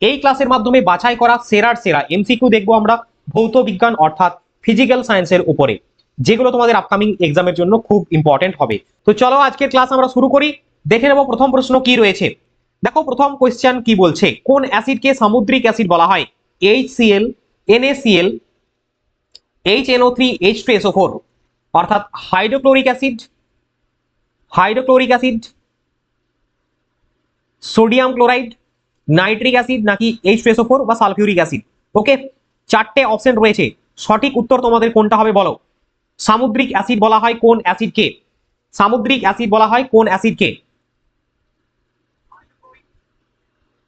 এই ক্লাসের মাধ্যমে বাছাই করা সেরার সেরা এমসিকিউ দেখবো আমরা ভৌত বিজ্ঞান অর্থাৎ ফিজিক্যাল সায়েন্সের উপরে, যেগুলো তোমাদের আপকামিং এক্সামের জন্য খুব ইম্পর্টেন্ট হবে। তো চলো আজকের ক্লাস আমরা শুরু করি। দেখে নেব প্রথম প্রশ্ন কি রয়েছে। দেখো প্রথম কোয়েশ্চেন কি বলছে, কোন অ্যাসিডকে সামুদ্রিক অ্যাসিড বলা হয়? HCl, NaCl, HNO3, H2SO4, অর্থাৎ hydrochloric acid, sodium chloride, nitric acid নাকি H2SO4 বা সালফিউরিক অ্যাসিড। ওকে, চারটে অপশন রয়েছে, সঠিক উত্তর তোমাদের কোনটা হবে বলো। সামুদ্রিক অ্যাসিড বলা হয় কোন অ্যাসিডকে? সামুদ্রিক অ্যাসিড বলা হয় কোন অ্যাসিডকে?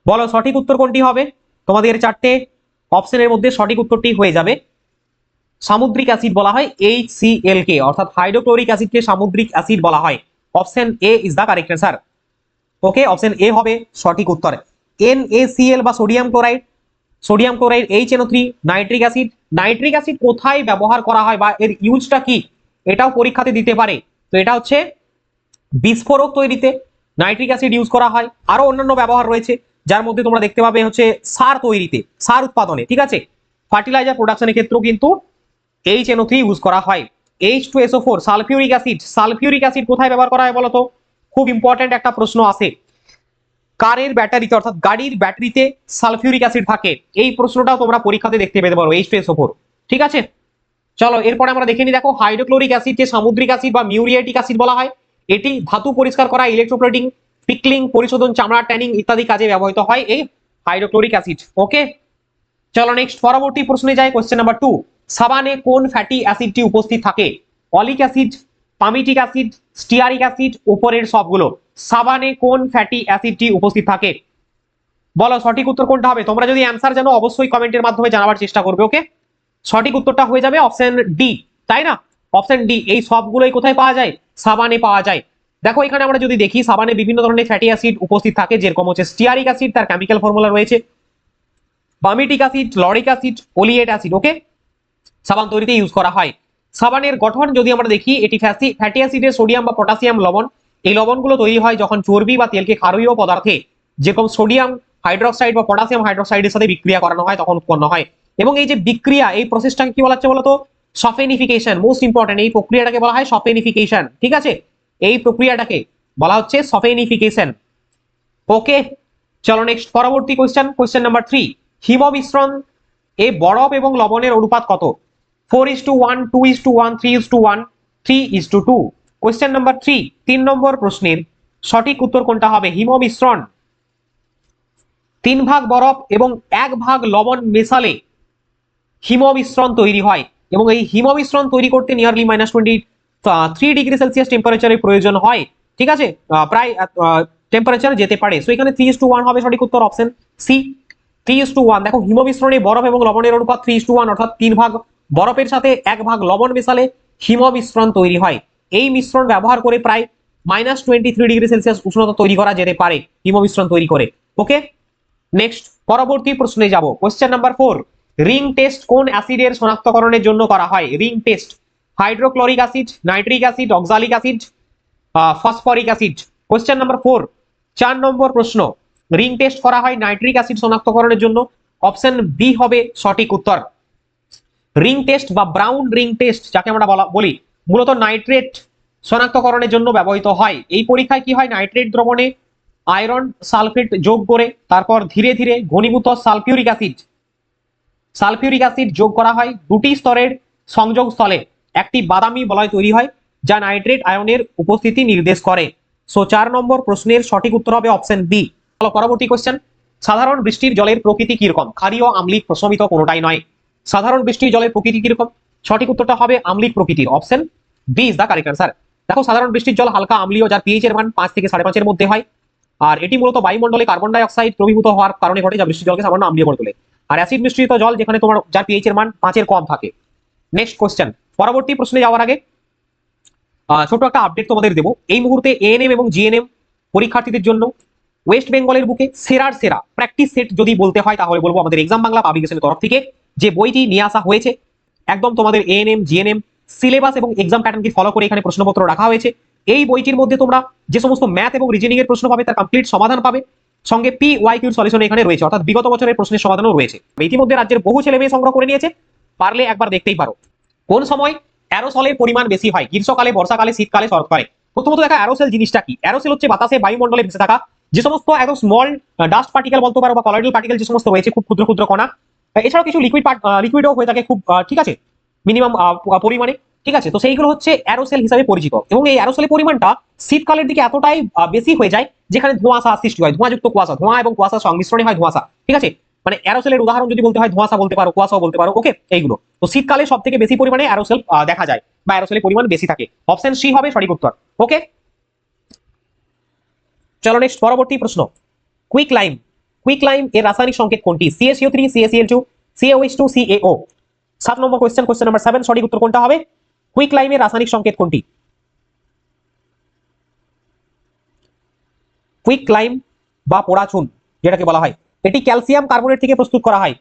বলো সঠিক উত্তর কোনটি হবে? তোমাদের চারটে অপশনের মধ্যে সঠিক উত্তরটি হয়ে যাবে সামুদ্রিক অ্যাসিড বলা হয় HCl কে, অর্থাৎ হাইড্রোক্লোরিক অ্যাসিডকে সামুদ্রিক অ্যাসিড বলা হয়। Option A is the correct answer. Okay, option A হবে সঠিক উত্তর। NaCl বা sodium chloride, HNO3, nitric acid কোথায় ব্যবহার করা হয় বা এর ইউজটা কি, এটাও পরীক্ষাতে দিতে পারে। তো এটা হচ্ছে বিস্ফোরক তৈরিতে নাইট্রিক অ্যাসিড ইউজ করা হয়। আরো অন্যান্য ব্যবহার রয়েছে, যার মধ্যে তোমরা দেখতে পাবে হচ্ছে সার তৈরিতে, সার উৎপাদনে, ঠিক আছে, ফার্টিলাইজার প্রোডাকশনের ক্ষেত্রেও কিন্তু HNO3 ইউজ করা হয়। H2SO4 সালফিউরিক অ্যাসিড কোথায় ব্যবহার করা হয় বলতো? খুব ইম্পর্টেন্ট একটা প্রশ্ন আছে। কারের ব্যাটারিতে অর্থাৎ গাড়ির ব্যাটারিতে সালফিউরিক অ্যাসিড থাকে, এই প্রশ্নটাও তোমরা পরীক্ষাতে দেখতে পেতে পারো, H2SO4। ঠিক আছে, চলো এরপরে আমরা দেখে নিই। দেখো হাইড্রোক্লোরিক অ্যাসিডকে সামুদ্রিক অ্যাসিড বা মিউরিয়েটিক অ্যাসিড বলা হয়। এটি ধাতু পরিষ্কার করা, ইলেকট্রোপ্লেটিং, পিকলিং, পরিশোধন, চামড়া ট্যানিং ইত্যাদি কাজে ব্যবহৃত হয় এই হাইড্রোক্লোরিক অ্যাসিড। ওকে, চলো নেক্সট পরবর্তী প্রশ্নে যাই। কোশ্চেন নাম্বার 2, সাবানে কোন ফ্যাটি অ্যাসিডটি উপস্থিত থাকে? অলিক acid, palmitic acid, stearic acid, উপরের সবগুলো। সাবানে কোন ফ্যাটি অ্যাসিডটি উপস্থিত থাকে? বলো সঠিক উত্তর কোনটা হবে? তোমরা যদি অ্যান্সার জানো অবশ্যই কমেন্টের মাধ্যমে জানাবার চেষ্টা করবে। ওকে, সঠিক উত্তরটা হয়ে যাবে অপশন ডি, তাই না? অপশন ডি, এই সবগুলোই কোথায় পাওয়া যায়? সাবানে পাওয়া যায়। দেখো এখানে আমরা যদি দেখি সাবানে বিভিন্ন ধরনের ফ্যাটি অ্যাসিড উপস্থিত থাকে, যেরকম হচ্ছে স্টিয়ারিক অ্যাসিড, তার কেমিক্যাল ফর্মুলা রয়েছে, palmitic acid, lauric acid, oleate acid. Okay, সাবান তৈরিতে ইউজ করা হয়। সাবানের গঠন যদি আমরা দেখি, এটি ফ্যাটি অ্যাসিডের সোডিয়াম বা পটাশিয়াম লবণ, এই লবণগুলো তৈরি হয় যখন চর্বি বা তেলকে ক্ষারীয় পদার্থে যেরকম সোডিয়াম হাইড্রোক্সাইড বা পটাশিয়াম হাইড্রোক্সাইডের সাথে বিক্রিয়া করানো হয় তখন উৎপন্ন হয়। এবং এই যে বিক্রিয়া, এই প্রসেসটাকে কি বলা হচ্ছে বলতো? সফেনিফিকেশন। মোস্ট ইম্পর্টেন্ট, এই প্রক্রিয়াটাকে বলা হয় সফেনিফিকেশন। ঠিক আছে, এই প্রক্রিয়াটাকে বলা হচ্ছে সফেনিফিকেশন। ওকে, চলো নেক্সট পরবর্তী কোয়েশ্চেন নাম্বার 3, হিম মিশ্রণ এ বরফ এবং লবণের অনুপাত কত? 4:1, 2:1, 3:1, 3:2। কোয়েশ্চেন নাম্বার 3, 3 নম্বর প্রশ্নের সঠিক উত্তর কোনটা হবে? হিম মিশ্রণ 3 ভাগ বরফ এবং 1 ভাগ লবণ মেশালে হিম মিশ্রণ তৈরি হয়, এবং এই হিম মিশ্রণ তৈরি করতে নিয়ারলি -23 ডিগ্রি সেলসিয়াস টেম্পারেচারের প্রয়োজন হয়। ঠিক আছে, প্রায় টেম্পারেচার যেতে পারে। সো এখানে 3:1 হবে সঠিক উত্তর, অপশন সি 3:1। দেখো হিম মিশ্রণে বরফ এবং লবণের অনুপাত 3:1, অর্থাৎ 3 ভাগ বরফের সাথে 1 ভাগ লবণ মেশালে হিম মিশ্রণ তৈরি হয়। এই মিশ্রণ ব্যবহার করে প্রায় -23 ডিগ্রি সেলসিয়াস উষ্ণতা তৈরি করা যেতে পারে হিম মিশ্রণ তৈরি করে। ওকে, নেক্সট পরবর্তী প্রশ্নে যাব। কোশ্চেন নাম্বার 4, রিং টেস্ট কোন অ্যাসিডের শনাক্তকরণের জন্য করা হয়? Ring test hydrochloric acid, nitric acid, oxalic acid, phosphoric acid. Question number 4, 4 নম্বর প্রশ্ন, রিং টেস্ট করা হয় নাইট্রিক অ্যাসিড শনাক্তকরণের জন্য। অপশন বি হবে সঠিক উত্তর। রিং টেস্ট বা ব্রাউন রিং টেস্ট যাকে আমরা বলি, মূলত নাইট্রেট শনাক্তকরণের জন্য ব্যবহৃত হয়। এই পরীক্ষায় কি হয়, নাইট্রেট দ্রবণে আয়রন সালফেট যোগ করে তারপর ধীরে ধীরে ঘনীভূত সালফিউরিক অ্যাসিড যোগ করা হয়। দুটি স্তরের সংযোগ স্থলে একটি বাদামি বলয় তৈরি হয় যা নাইট্রেট আয়নের উপস্থিতি নির্দেশ করে। সো 4 নম্বর প্রশ্নের সঠিক উত্তর হবে অপশন বি। চলো পরবর্তী কোশ্চেন, সাধারণ বৃষ্টির জলের প্রকৃতি কিরকম? ক্ষারীয়, আম্লিক, প্রশমিত, কোনোটাই নয়। সাধারণ বৃষ্টির জলের প্রকৃতি কিরকম? সঠিক উত্তরটা হবে আম্লিক প্রকৃতির, option B is the correct answer. দেখো সাধারণ বৃষ্টির জল হালকা আম্লীয়, যার পিএইচ এর মান 5 থেকে 5.5 মধ্যে হয়। আর এটি মূলত বায়ুমণ্ডলে কার্বন ডাই অক্সাইড দ্রবীভূত হওয়ার কারণে ঘটে, যা বৃষ্টির জলকে সামান্য আম্লীয় করে তোলে। আর অ্যাসিড মিশ্রিত জল যেখানে তোমার যার পিএইচ এর মান 5 কম থাকে। নেক্সট কোশ্চেন, পরবর্তী প্রশ্নে যাওয়ার আগে ছোট একটা আপডেট তোমাদের দেবো। এই মুহূর্তে এএনএম এবং জিএনএম পরীক্ষার্থীদের জন্য ওয়েস্ট বেঙ্গলের বুকে সেরার সেরা প্র্যাকটিস সেট যদি বলতে হয় তাহলে বলবো আমাদের এক্সাম বাংলা পাবলিকেশনের তরফ থেকে যে বইটি নিয়ে আসা হয়েছে, একদম তোমাদের এএনএম জিএনএম সিলেবাস এবং এক্সাম প্যাটার্নকে ফলো করে এখানে প্রশ্নপত্র রাখা হয়েছে। এই বইটির মধ্যে তোমরা যে সমস্ত ম্যাথ এবং রিজনিং এর প্রশ্ন পাবে তার কমপ্লিট সমাধান পাবে, সঙ্গে পি ওয়াই কিউর সলিউশন এখানে রয়েছে, অর্থাৎ বিগত বছরের প্রশ্নের সমাধানও রয়েছে। ইতিমধ্যে রাজ্যের বহু ছেলে মেয়ে সংগ্রহ করে নিয়েছে, পারলে একবার দেখতেই পারো। কোন সময় অ্যারোসলের পরিমাণ বেশি হয়? গ্রীষ্মকালে, বর্ষাকালে, শীতকালে, শরৎকালে। প্রথমত দেখা অ্যারোসেল জিনিসটা কি। অ্যারোসেল হচ্ছে বাতাসে বায়ুমণ্ডলে ভেসে থাকা যে সমস্ত একদম স্মল ডাস্ট পার্টিকেল বলতে পারো বা কলয়েডাল পার্টিকেল যে সমস্ত রয়েছে, খুব ক্ষুদ্র ক্ষুদ্র কণা। এছাড়াও কিছু লিকুইডও হয়ে থাকে খুব ঠিক আছে, মিনিমাম পরিমাণে। ঠিক আছে, তো সেইগুলো হচ্ছে অ্যারোসেল হিসাবে পরিচিত। এবং এই অ্যারোসেলের পরিমাণটা শীতকালের দিকে এতটাই বেশি হয়ে যায় যেখানে ধোঁয়াশা সৃষ্টি হয়, ধোঁয়াযুক্ত কুয়াশা, ধোঁয়া এবং কুয়াশার সংমিশ্রণে হয় ধোঁয়াশা। ঠিক আছে, মানে অ্যারোসেলের উদাহরণ যদি বলতে হয় ধোঁয়াশা বলতে পারো, কুয়াশাও বলতে পারো। ওকে, এইগুলো তো শীতকালে সব থেকে বেশি পরিমাণে অ্যারোসেল দেখা যায় বা অ্যারোসেলের পরিমাণ বেশি থাকে। অপশন সি হবে সঠিক উত্তর। ওকে, চলো নেক্সট পরবর্তী প্রশ্ন। কুইক লাইম, কুইক লাইম এর রাসায়নিক সংকেত কোনটি? CaCO3, CaCl2, CaOH2, CaO। 7 নম্বর কোশ্চেন, কোশ্চেন নাম্বার 7, সঠিক উত্তর কোনটা হবে? কুইক লাইমের রাসায়নিক সংকেত কোনটি? কুইক লাইম বা পোড়া চুন যেটাকে বলা হয়, এটি ক্যালসিয়াম কার্বনেট থেকে প্রস্তুত করা হয়,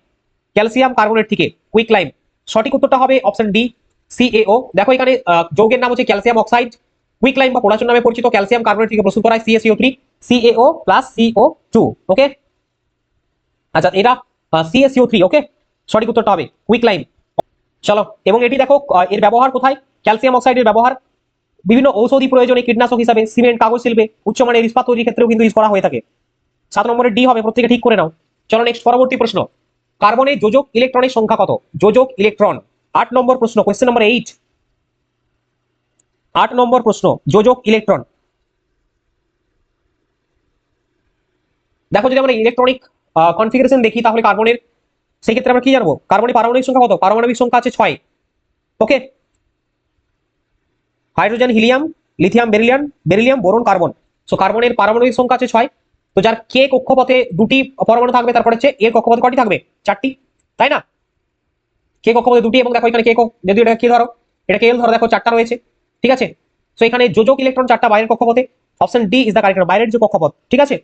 ক্যালসিয়াম কার্বনেট থেকে কুইক লাইম। সঠিক উত্তরটা হবে অপশন ডি, CaO। দেখো এখানে যৌগের নাম হচ্ছে ক্যালসিয়াম অক্সাইড, কুইক লাইম বা পোড়া চুন নামে পরিচিত, ক্যালসিয়াম কার্বনেট থেকে প্রস্তুত করা হয়, CaCO3, CaO প্লাস CO2। ওকে, আচ্ছা এটা CaCO3। ওকে, সঠিক উত্তরটা হবে কুইক লাইম। চলো, এবং এটি দেখো এর ব্যবহার কোথায়? ক্যালসিয়াম অক্সাইডের ব্যবহার বিভিন্ন ঔষধি প্রয়োজনে, কীটনাশক হিসাবে, সিমেন্ট, কাগজ শিল্পে, উচ্চমানের ইস্পাত তৈরির ক্ষেত্রেও কিন্তু ইউজ করা হয়ে থাকে। 7 নম্বরের ডি হবে, প্রত্যেকে ঠিক করে নাও। চলো নেক্সট পরবর্তী প্রশ্ন। কার্বনের যোজক ইলেকট্রনের সংখ্যা কত? যোজক ইলেকট্রন। 8 নম্বর প্রশ্ন, কোশ্চেন নম্বর 8। 8 নম্বর প্রশ্ন, যোজক ইলেকট্রন। দেখো যদি আমরা ইলেকট্রনিক কনফিগারেশন দেখি তাহলে কার্বনের, সেই ক্ষেত্রে আমরা কি জানবো? কার্বনের পারমাণবিক সংখ্যা কত? পারমাণবিক সংখ্যা আছে 6। Okay, hydrogen, helium, lithium, beryllium, beryllium, boron, carbon. So কার্বনের পারমাণবিক সংখ্যা আছে 6। তো যার কে কক্ষপথে দুটি পরমাণু থাকবে, তারপর হচ্ছে এর কক্ষপথে কয়টি থাকবে? 4টি, তাই না? কে কক্ষপথে দুটি, এবং দেখো এখানে কে, যদি এটা কি ধরো, এটা কে এল ধরো, দেখো 4টা রয়েছে। ঠিক আছে, সো এখানে যোজক ইলেকট্রন 4টা বাইরের কক্ষপথে। Option D is the correct, বাইরের যে কক্ষপথ। ঠিক আছে,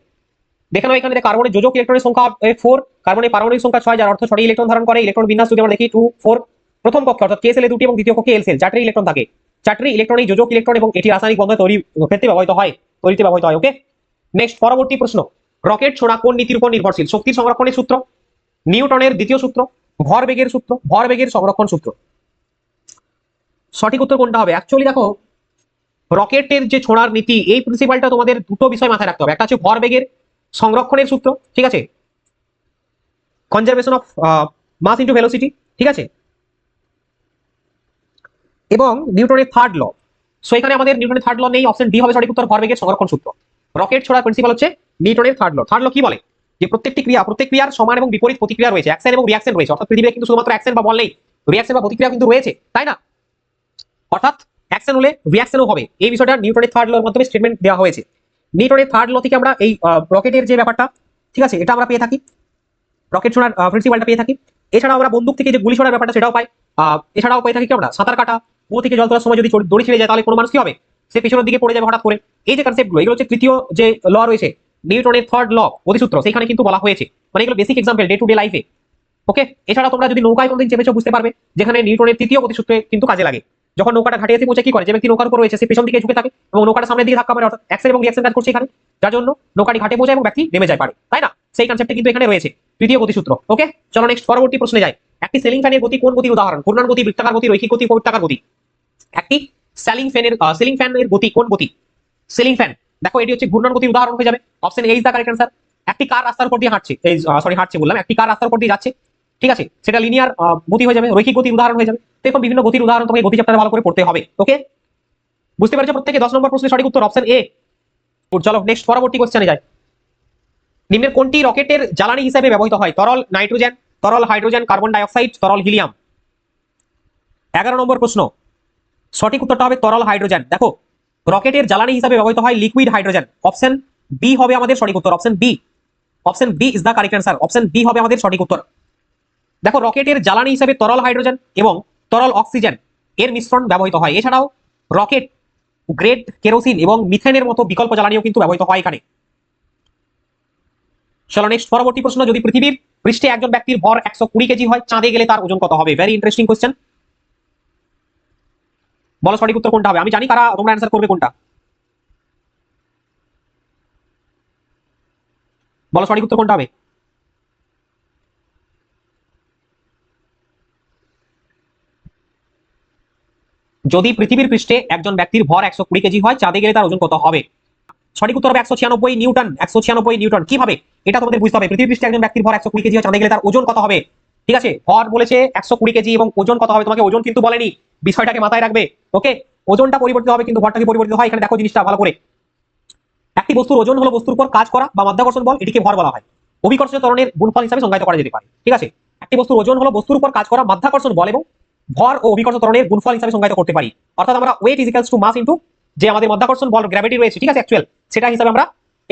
দেখে নাও এখানে কার্বনের যোজক ইলেকট্রনের সংখ্যা 4, কার্বনের পারমাণবিক সংখ্যা 6, যার অর্থ 6টি ইলেকট্রন ধারণ করে। ইলেকট্রন বিন্যাস যদি আমরা দেখি 2, 4, প্রথম কক্ষে অর্থাৎ কে সেলে 2টি এবং দ্বিতীয় কক্ষে এল সেল 4টি ইলেকট্রন থাকে। 4টি ইলেকট্রন এই যোজক ইলেকট্রন, এবং এটি রাসায়নিক বন্ধন তৈরি ক্ষেত্রে ব্যবহৃত হয়, তৈরিতে ব্যবহৃত হয়। ওকে, নেক্সট পরবর্তী প্রশ্ন। রকেট ছোড়া কোন নীতির উপর নির্ভরশীল? শক্তি সংরক্ষণের সূত্র, নিউটনের দ্বিতীয় সূত্র, ভরবেগের সূত্র, ভরবেগের সংরক্ষণ সূত্র। সঠিক উত্তর কোনটা হবে? অ্যাকচুয়ালি দেখো রকেটের যে ছোড়ার নীতি, এই প্রিন্সিপালটা তোমাদের দুটো বিষয় মাথায় রাখতে হবে। একটা হচ্ছে ভরবেগের সংরক্ষণের সূত্র, ঠিক আছে, conservation of mass into velocity, ঠিক আছে, এবং নিউটনের থার্ড ল। সো এখানে আমাদের নিউটনের থার্ড ল নেই, অপশন ডি হবে সঠিক উত্তর, ভরবেগের সংরক্ষণ সূত্র। রকেট ছোড়ার প্রিন্সিপাল হচ্ছে নিউটনের থার্ড ল। থার্ড ল কি বলে? যে প্রত্যেকটি ক্রিয়া, প্রত্যেক ক্রিয়ার সমান এবং বিপরীত প্রতিক্রিয়া রয়েছে, অ্যাকশন এবং রিঅ্যাকশন রয়েছে। অর্থাৎ পৃথিবীতে কিন্তু শুধুমাত্র অ্যাকশন বা বল নেই, রিঅ্যাকশন বা প্রতিক্রিয়া কিন্তু রয়েছে, তাই না? অর্থাৎ অ্যাকশন হলে রিঅ্যাকশনও হবে। এই বিষয়টা নিউটনের থার্ড লর মাধ্যমে স্টেটমেন্ট দেওয়া হয়েছে। নিউটনের থার্ড ল থেকে আমরা এই রকেটের যে ব্যাপারটা, ঠিক আছে, এটা আমরা পেয়ে থাকি, রকেট ছোড়ার প্রিন্সিপালটা পেয়ে থাকি। এছাড়াও আমরা বন্দুক থেকে যে গুলি ছোড়ার ব্যাপারটা সেটাও পাই। এছাড়াও পেয়ে থাকি কি আমরা সাঁতার কাটা, কুয়ো থেকে জল তোলার সময় যদি দড়ি ছিঁড়ে যায় তাহলে কোনো মানুষ কি হবে? সে পেছনের দিকে পড়ে যাবে হঠাৎ করে। এই যে কনসেপ্টগুলো, এগুলো হচ্ছে তৃতীয় যে ল রয়েছে, নিউটনের থার্ড ল, অধিসূত্র, সেখানে কিন্তু বলা হয়েছে। মানে এগুলো basic example day to day লাইফে। ওকে, এছাড়া তোমরা যদি নৌকায় কোনদিন চেপেছো বুঝতে পারবে, যেখানে নিউটনের তৃতীয় গতিসূত্রে কিন্তু কাজে লাগে। যখন নৌকাটা ঘাটে এসে পৌঁছে কি করে, যে ব্যক্তি নৌকার উপর রয়েছে সে পেছন দিকে ঝুঁকে থাকে এবং নৌকাটা সামনের দিকে ধাক্কা মারে, অর্থাৎ অ্যাকশন এবং রিঅ্যাকশন কাজ করছে এখানে, যার জন্য নৌকাটি ঘাটে পৌঁছায় এবং ব্যক্তি নেমে যায় পারে, তাই না? সেই কনসেপ্টটা কিন্তু এখানে রয়েছে, তৃতীয় গতিসূত্র। ওকে, চলো নেক্সট পরবর্তী প্রশ্নে যাই। একটি সিলিং ফ্যানের গতি কোন গতির উদাহরণ? ঘূর্ণন গতি, বৃত্তাকার গতি, রৈখিক গতি, উপবৃত্তাকার গতি। একটি সিলিং ফ্যানের গতি কোন গতি? সিলিং ফ্যান, দেখো এটি হচ্ছে ঘূর্ণন গতির উদাহরণ হয়ে যাবে। Option A is the correct answer. একটি কার রাস্তার উপর দিয়ে হাঁটছে, হাঁটছে বললাম, একটি কার রাস্তার উপর দিয়ে যাচ্ছে, ঠিক আছে, সেটা লিনিয়ার গতি হয়ে যাবে, রৈখিক গতির উদাহরণ হয়ে যাবে। দেখো বিভিন্ন গতির উদাহরণ তোমাকে গতি চ্যাপ্টারে ভালো করে পড়তে হবে। ওকে, বুঝতে পারছো প্রত্যেকে? 10 নম্বর প্রশ্নের সঠিক উত্তর অপশন এ। চলো নেক্সট পরবর্তী কোশ্চেনে যাই। নিম্নের কোনটি রকেটের জ্বালানি হিসেবে ব্যবহৃত হয়? তরল নাইট্রোজেন, তরল হাইড্রোজেন, কার্বন ডাই অক্সাইড, তরল হিলিয়াম। 11 নম্বর প্রশ্ন, সঠিক উত্তরটা হবে তরল হাইড্রোজেন। দেখো রকেটের জ্বালানি হিসেবে ব্যবহৃত হয় লিকুইড হাইড্রোজেন। অপশন বি হবে আমাদের সঠিক উত্তর, option B. Option B is the correct answer, option B হবে আমাদের সঠিক উত্তর। দেখো রকেটের জ্বালানি হিসেবে তরল হাইড্রোজেন এবং তরল অক্সিজেন এর মিশ্রণ ব্যবহৃত হয়। এছাড়াও রকেট গ্রেড কেরোসিন এবং মিথেনের মতো বিকল্প জ্বালানিও কিন্তু ব্যবহৃত হয় এখানে। চলো নেক্সট পরবর্তী প্রশ্ন। যদি পৃথিবীর পৃষ্ঠে একজন ব্যক্তির ভর 120 কেজি হয়, চাঁদে গেলে তার ওজন কত হবে? Very interesting question. বলো সঠিক উত্তর কোনটা হবে? আমি জানি কারা তোমরা অ্যান্সার করবে কোনটা। বলো সঠিক উত্তর কোনটা হবে? যদি পৃথিবীর পৃষ্ঠে একজন ব্যক্তির ভর 120 কেজি হয়, চাঁদে গেলে তার ওজন কত হবে? সঠিক উত্তর হবে 196 নিউটন। 196 নিউটন। কিভাবে? এটা তোমাদের বুঝতে হবে। পৃথিবীর পৃষ্ঠে একজন ব্যক্তির ভর 120 কেজি হয়, চাঁদে গেলে তার ওজন কত হবে? ঠিক আছে, ভর বলেছে 120 কেজি এবং ওজন কত হবে, তোমাকে ওজন কিন্তু বলেনি, বিষয়টাকে মাথায় রাখবে। ওকে, ওজনটা পরিবর্তিত হবে কিন্তু ভরটা কি পরিবর্তিত হয়? এখানে দেখো জিনিসটা ভালো করে। একটি বস্তুর ওজন হলো বস্তুর উপর কাজ করা বা মাধ্যাকর্ষণ বল, এটিকে ভর বলা হয়। অভিকর্ষীয় ত্বরণের গুণফল হিসাবে সংজ্ঞায়িত করা যেতে পারে। ঠিক আছে, একটি বস্তুর ওজন হলো বস্তুর উপর কাজ করা মাধ্যাকর্ষণ বল এবং ভর ও অভিকর্ষীয় ত্বরণের গুণফল হিসাবে সংজ্ঞায়িত করতে পারি। অর্থাৎ আমরা weight is equals to mass into যে আমাদের মাধ্যাকর্ষণ বল গ্র্যাভিটি রয়েছে, ঠিক আছে, অ্যাকচুয়াল, সেটা হিসাবে আমরা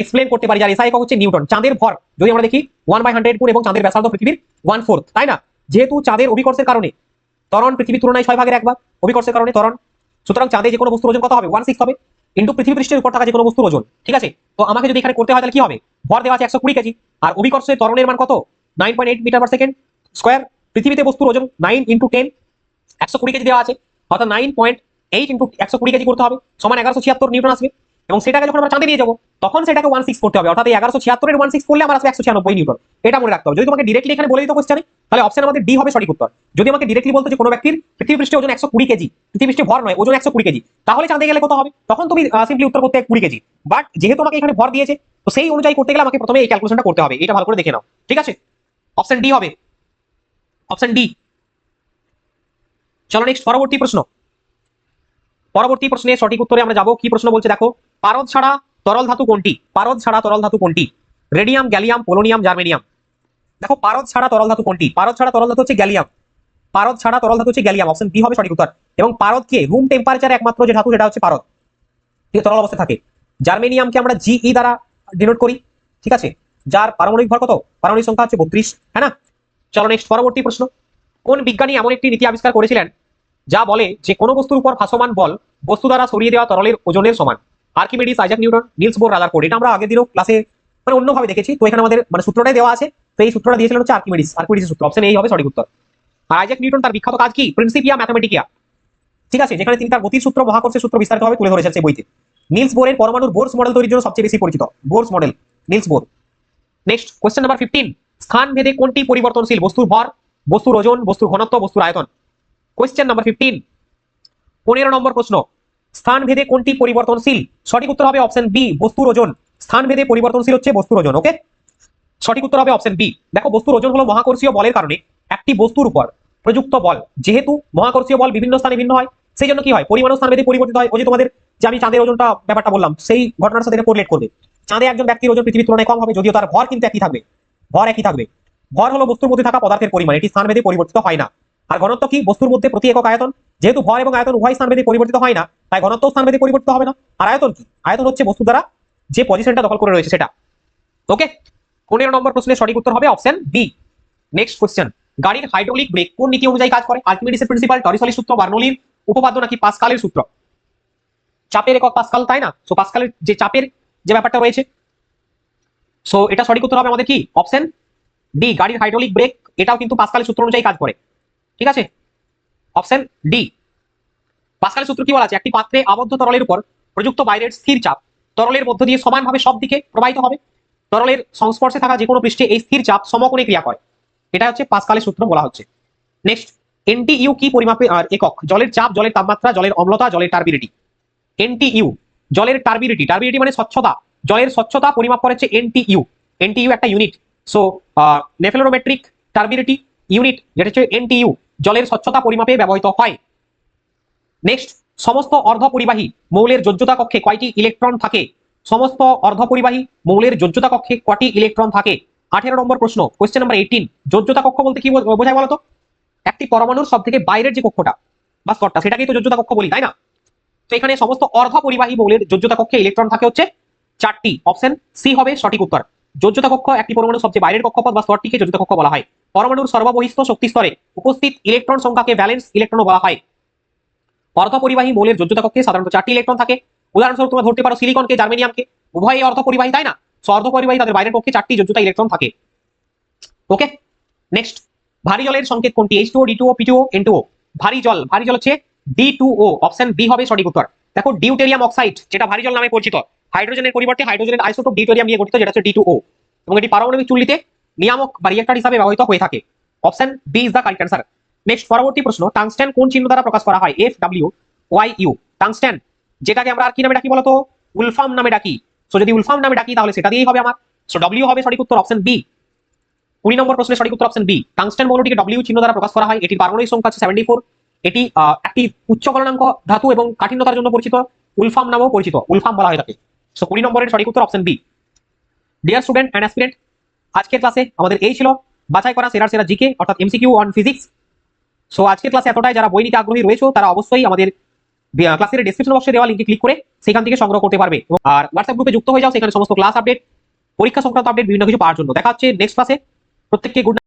এক্সপ্লেন করতে পারি। যার এসআই একক হচ্ছে নিউটন। চাঁদের ভর যদি আমরা দেখি 1/100 গুণ এবং চাঁদের ব্যাসার্ধ পৃথিবীর 1/4, তাই না? যেহেতু চাঁদের অভিকর্ষের কারণে ত্বরণ পৃথিবীর তুলনায় 6 ভাগের 1 ভাগ, অভিকর্ষের কারণে ত্বরণ, সুতরাং চাঁদে যে কোনো বস্তুর ওজন কত হবে? 1/6 হবে ইনটু পৃথিবী পৃষ্ঠের উপর থাকা যে কোনো বস্তুর ওজন। ঠিক আছে, তো আমাকে যদি এখানে করতে হয় তাহলে কি হবে? ভর দেওয়া আছে 120 কেজি আর অভিকর্ষের ত্বরণের মান কত? 9.8 মিটার পার সেকেন্ড স্কয়ার। পৃথিবীতে বস্তুর ওজন 9 ইনটু 10, 120 কেজি দেওয়া আছে, অর্থাৎ 9.8 ইনটু 120 কেজি করতে হবে, সমান 1176 নিউটন আসবে। এবং সেটাকে যখন আমরা চাঁদে নিয়ে যাবো তখন সেটাকে 16 করতে হবে, অর্থাৎ এই 1176 এর 16 করলে আমার আসবে 196 নিউটন। এটা মনে রাখতে হবে। যদি তোমাকে ডিরেক্টলি এখানে বলে দিত কোশ্চেনে, তাহলে অপশন আমাদের ডি হবে সঠিক উত্তর। যদি আমাকে ডিরেক্টলি বলতো যে কোনো ব্যক্তির পৃথিবী পৃষ্ঠে ওজন 120 কেজি, পৃথিবী পৃষ্ঠে ভর নয়, ওজন 120 কেজি, তাহলে চাঁদে গেলে কত হবে, তখন তুমি সিম্পলি উত্তর করতে 20 কেজি। বাট যেহেতু আমাকে এখানে ভর দিয়েছে, তো সেই অনুযায়ী করতে গেলে আমাকে প্রথমে এই ক্যালকুলেশনটা করতে হবে। এটা ভালো করে দেখে নাও। ঠিক আছে, অপশন ডি হবে, অপশন ডি। চলো নেক্সট পরবর্তী প্রশ্ন। পরবর্তী প্রশ্নের সঠিক উত্তরে আমরা যাব। কি প্রশ্ন বলছে দেখো, পারদ ছাড়া তরল ধাতু কোনটি? পারদ ছাড়া তরল ধাতু কোনটি? Radium, gallium, polonium, germanium. দেখো পারদ ছাড়া তরল ধাতু কোনটি? পারদ ছাড়া তরল ধাতু হচ্ছে গ্যালিয়াম। পারদ ছাড়া তরল ধাতু হচ্ছে গ্যালিয়াম। অপশন বি হবে সঠিক উত্তর। এবং পারদকে রুম টেম্পারেচারে একমাত্র যে ধাতু সেটা হচ্ছে পারদ, ঠিক তরল অবস্থায় থাকে। জার্মেনিয়ামকে আমরা জিই দ্বারা ডিনোট করি। ঠিক আছে, যার পারমাণবিক ভর কত? পারমাণবিক সংখ্যা হচ্ছে 32। হ্যাঁ না? চলো নেক্সট পরবর্তী প্রশ্ন। কোন বিজ্ঞানী এমন একটি নীতি আবিষ্কার করেছিলেন যা বলে যে কোনো বস্তুর উপর ভাসমান বল বস্তু দ্বারা সরিয়ে দেওয়া তরলের ওজনের সমান? Archimedes, Isaac Newton, Nils bore, Rutherford. এটা আমরা আগের দিনও ক্লাসে মানে অন্যভাবে দেখেছি, তো এখানে আমাদের মানে সূত্রটাই দেওয়া আছে। তো এই সূত্রটা দিয়েছিলেন হচ্ছে আর্কিমিডিস, আর্কিমিডিসের সূত্র। অপশন এই হবে সঠিক উত্তর। আর আইজাক নিউটন তার বিখ্যাত কাজ কি? প্রিন্সিপিয়া ম্যাথমেটিকিয়া। ঠিক আছে, যেখানে তিনি তার গতির সূত্র, মহাকর্ষের সূত্র বিস্তারিতভাবে তুলে ধরেছেন সেই বইতে। নিলস বোরের পরমাণুর বোরস মডেল তৈরির জন্য সবচেয়ে বেশি পরিচিত, Bohr's model, Niels Bohr. Next question number 15। স্থান ভেদে কোনটি পরিবর্তনশীল? বস্তুর ভর, বস্তুর ওজন, বস্তুর ঘনত্ব, বস্তুর আয়তন। কোশ্চেন নাম্বার 15, 15 নম্বর প্রশ্ন। স্থান ভেদে কোনটি পরিবর্তনশীল? সঠিক উত্তর হবে অপশন বি, বস্তুর ওজন। স্থান ভেদে পরিবর্তনশীল হচ্ছে বস্তুর ওজন। ওকে, সঠিক উত্তর হবে অপশন বি। দেখো বস্তুর ওজন হলো মহাকর্ষীয় বলের কারণে একটি বস্তুর উপর প্রযুক্ত বল। যেহেতু মহাকর্ষীয় বল বিভিন্ন স্থানে ভিন্ন হয়, সেই জন্য কি হয়, পরিমাণ স্থান ভেদে পরিবর্তিত হয়। ওই যে তোমাদের যে আমি চাঁদের ওজনটা ব্যাপারটা বললাম, সেই ঘটনার সাথে এটা কোরিলেট করবে। চাঁদে একজন ব্যক্তির ওজন পৃথিবীর তুলনায় কম হবে, যদিও তার ভর কিন্তু একই থাকবে। ভর একই থাকবে। ভর হলো বস্তুর মধ্যে থাকা পদার্থের পরিমাণ, এটি স্থান ভেদে পরিবর্তিত হয় না। আর ঘনত্ব কি? বস্তুর মধ্যে প্রতি একক আয়তন। যেহেতু ভর এবং আয়তন উভয় স্থান ভেদে পরিবর্তিত হয় না, তাই ঘনত্ব স্থান ভেদে পরিবর্তিত হবে না। আর আয়তন কি? আয়তন হচ্ছে বস্তু দ্বারা যে পজিশনটা দখল করে রয়েছে সেটা। ওকে, 15 নম্বর প্রশ্নের সঠিক উত্তর হবে অপশন বি। Next question. গাড়ির হাইড্রোলিক ব্রেক কোন নীতি অনুযায়ী কাজ করে? আর্কিমিডিসের প্রিন্সিপাল, টরিসলির সূত্র, বার্নৌলির উপপাদ্য, নাকি পাস্কালের সূত্র? চাপের একক পাস্কাল, তাই না? সো পাস্কালের যে চাপের যে ব্যাপারটা রয়েছে, সো এটা সঠিক উত্তর হবে আমাদের কি? অপশন ডি, গাড়ির হাইড্রোলিক ব্রেক, এটাও কিন্তু পাস্কালের সূত্র অনুযায়ী কাজ করে। ঠিক আছে, অপশন ডি। পাস্কালের সূত্র কি বলা আছে? একটি পাত্রে আবদ্ধ তরলের উপর প্রযুক্ত বাইরের স্থির চাপ তরলের মধ্য দিয়ে সমানভাবে সব দিকে প্রবাহিত হবে। তরলের সংস্পর্শে থাকা যে কোনো পৃষ্ঠে এই স্থির চাপ সমকোণে ক্রিয়া করে। এটা হচ্ছে পাস্কালের সূত্র বলা হচ্ছে। নেক্সট, এনটিইউ কি পরিমাপের একক? জলের চাপ, জলের তাপমাত্রা, জলের অম্লতা, জলের টার্বিডিটি। এনটিইউ জলের টার্বিডিটি, টার্বিডিটি মানে স্বচ্ছতা, জলের স্বচ্ছতা পরিমাপ করে হচ্ছে এনটিইউ। এনটিইউ একটা ইউনিট। সো নেফ্লোরোমেট্রিক টার্বিডিটি ইউনিট, যেটা হচ্ছে এনটিইউ, জলের স্বচ্ছতা পরিমাপে ব্যবহৃত হয়। নেক্সট, সমস্ত অর্ধপরিবাহী মৌলের যোজ্যতা কক্ষে কয়টি ইলেকট্রন থাকে? সমস্ত অর্ধপরিবাহী মৌলের যোজ্যতা কক্ষে কয়টি ইলেকট্রন থাকে? 18 নম্বর প্রশ্ন, কোশ্চেন নাম্বার 18। যোজ্যতা কক্ষ বলতে কি বোঝায় বলতো? একটি পরমাণুর সব থেকে বাইরের যে কক্ষটা বা স্তরটা, সেটাকেই তো যোজ্যতা কক্ষ বলি, তাই না? তো এখানে সমস্ত অর্ধপরিবাহী মৌলের যোজ্যতা কক্ষে ইলেকট্রন থাকে হচ্ছে 4টি। অপশন সি হবে সঠিক উত্তর। যোজ্যতা কক্ষ একটি পরমাণুর সবচেয়ে বাইরের কক্ষপথ বা স্তরটিকে যোজ্যতা কক্ষ বলা হয়। পরমাণুর সর্ববহিস্থ শক্তি স্তরে উপস্থিত ইলেকট্রন সংখ্যাকে ভ্যালেন্স ইলেকট্রনও বলা হয়। অর্ধপরিবাহী মৌলের যোজ্যতা কক্ষে সাধারণত 4টি ইলেকট্রন থাকে। উদাহরণস্বরূপ তোমরা ধরতে পারো সিলিকনকে, জার্মেনিয়ামকে, উভয়ই অর্ধপরিবাহী, তাই না? সো অর্ধপরিবাহী তাদের বাইরের কক্ষে 4টি যোজ্যতা ইলেকট্রন থাকে। ওকে, নেক্সট, ভারী জলের সংকেত কোনটি? H2O, D2O, P2O, N2O। ভারী জল, ভারী জল হচ্ছে D2O। অপশন বি হবে সঠিক উত্তর। দেখো ডিউটেরিয়াম অক্সাইড, যেটা ভারী জল নামে পরিচিত, হাইড্রোজেনের পরিবর্তে হাইড্রোজেনের আইসোটোপ ডিউটেরিয়াম নিয়ে গঠিত, যেটা হচ্ছে D2O। এবং এটি পারমাণবিক চুল্লিতে নিয়ামক বা রিয়েক্টর হিসাবে ব্যবহৃত হয়ে থাকে। Option B is the correct answer. Next পরবর্তী প্রশ্ন, টাংস্টেন কোন চিহ্ন দ্বারা প্রকাশ করা হয়? FWYU। টাংস্টেন, যেটাকে আমরা আর কি নামে ডাকি বলতো? উলফাম নামে ডাকি। সো যদি উলফাম নামে ডাকি তাহলে সেটা দিয়েই হবে আমার। সো ডব্লিউ হবে সঠিক উত্তর, অপশন বি। 20 নম্বর প্রশ্নের সঠিক উত্তর অপশন বি। টাংস্টেন মৌলটিকে ডব্লিউ চিহ্ন দ্বারা প্রকাশ করা হয়। এটির পারমাণবিক সংখ্যা হচ্ছে 74। এটি একটি উচ্চ গলনাঙ্ক ধাতু এবং কাঠিন্যতার জন্য পরিচিত। উলফাম নামেও পরিচিত, উলফাম বলা হয় তাকে। সো 20 নম্বরের সঠিক উত্তর option B. Dear student and aspirant, আজকের ক্লাসে আমাদের এই ছিল বাছাই করা সেরা সেরা জিকে অর্থাৎ এমসিকিউ অন ফিজিক্স। সো আজকের ক্লাসে এতটাই। যারা বই নিতে আগ্রহী রয়েছে তারা অবশ্যই আমাদের ক্লাসের ডেসক্রিপশন বক্সে দেওয়া লিংকে ক্লিক করে সেখান থেকে সংগ্রহ করতে পারবে। আর হোয়াটসঅ্যাপ গ্রুপে যুক্ত হয়ে যাও, সেখানে সমস্ত ক্লাস আপডেট, পরীক্ষা সংক্রান্ত আপডেট, বিভিন্ন কিছু পাওয়ার জন্য। দেখা হচ্ছে নেক্সট ক্লাসে। প্রত্যেককে গুড